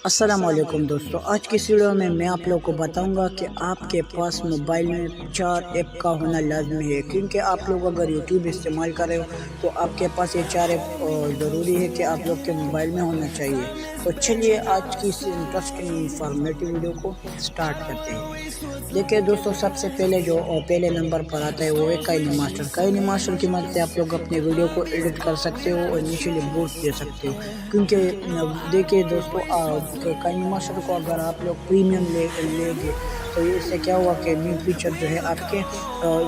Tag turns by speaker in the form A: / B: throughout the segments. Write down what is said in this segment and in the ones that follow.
A: अस्सलाम वालेकुम दोस्तों, आज की इस वीडियो में मैं आप लोगों को बताऊंगा कि आपके पास मोबाइल में 4 ऐप का होना लाजमी है, क्योंकि आप लोग अगर यूट्यूब इस्तेमाल कर रहे हो तो आपके पास ये 4 ऐप ज़रूरी है कि आप लोग के मोबाइल में होना चाहिए। तो चलिए आज की इस इंटरेस्टिंग इंफॉर्मेटिव वीडियो को स्टार्ट करते हैं। देखिए दोस्तों, सबसे पहले जो पहले नंबर पर आता है वो है काइनीमास्टर। काइनीमास्टर की मदद से आप लोग अपने वीडियो को एडिट कर सकते हो और इनिशियली बूस्ट दे सकते हो, क्योंकि देखिए दोस्तों, काइनीमास्टर को अगर आप लोग प्रीमियम लेंगे तो इससे क्या हुआ कि न्यू फीचर जो है आपके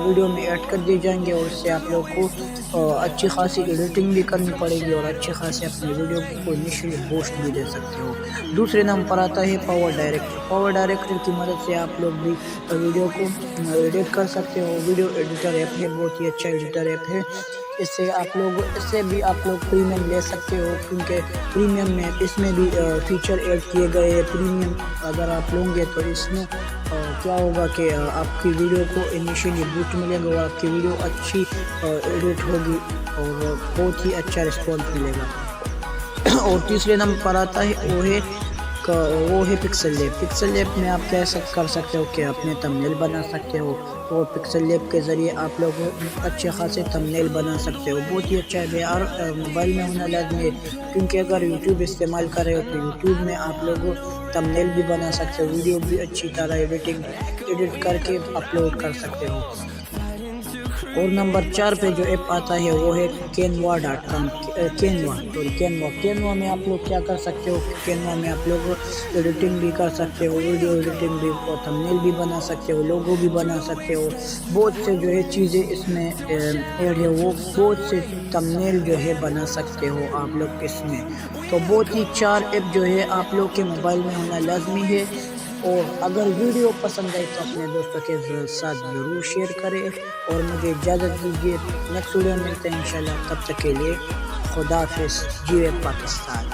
A: वीडियो में ऐड कर दिए जाएंगे और इससे आप लोग को अच्छी खासी एडिटिंग भी करनी पड़ेगी और अच्छी खासी अपनी वीडियो को इनिशियली बूस्ट भी दे सकते हो। दूसरे नंबर पर आता है पावर डायरेक्टर। पावर डायरेक्टर की मदद से आप लोग भी वीडियो को एडिट कर सकते हो। वीडियो एडिटर ऐप है, बहुत ही अच्छा एडिटर ऐप है। इससे भी आप लोग प्रीमियम ले सकते हो, क्योंकि प्रीमियम में इसमें भी फीचर ऐड किए गए हैं। प्रीमियम अगर आप लोगे तो इसमें क्या होगा कि आपकी वीडियो को इनिशियली बूस्ट मिलेगा और आपकी वीडियो अच्छी एडिट होगी और बहुत ही अच्छा रिस्पॉन्स मिलेगा। और तीसरे नंबर पर आता है वो है पिक्सल लैब। पिक्सल लैब में आप कैसे कर सकते हो कि अपने थंबनेल बना सकते हो, और पिक्सल लैब के ज़रिए आप लोग अच्छे खासे थंबनेल बना सकते हो। बहुत ही अच्छा है यार, मोबाइल में होना लाजमी है, क्योंकि अगर यूट्यूब इस्तेमाल कर रहे हो तो यूट्यूब में आप लोग थंबनेल भी बना सकते हो, वीडियो भी अच्छी तरह एडिट करके अपलोड कर सकते हो। और नंबर 4 पे जो ऐप आता है वो है canva.com। कैनवा में आप लोग क्या कर सकते हो, कैनवा में आप लोग एडिटिंग भी कर सकते हो, वीडियो एडिटिंग भी, और थंबनेल भी बना सकते हो, लोगो भी बना सकते हो। बहुत से जो है चीज़ें इसमें ऐड है, वो बहुत से थंबनेल जो है बना सकते हो आप लोग इसमें। तो बहुत ही 4 ऐप जो है आप लोग के मोबाइल में होना लाजमी है। और अगर वीडियो पसंद आए तो अपने दोस्तों के साथ ज़रूर शेयर करें और मुझे इजाज़त दीजिए। नेक्स्ट वीडियो मिलते हैं इंशाल्लाह, तब तक के लिए खुदा हाफिज़। जी पाकिस्तान।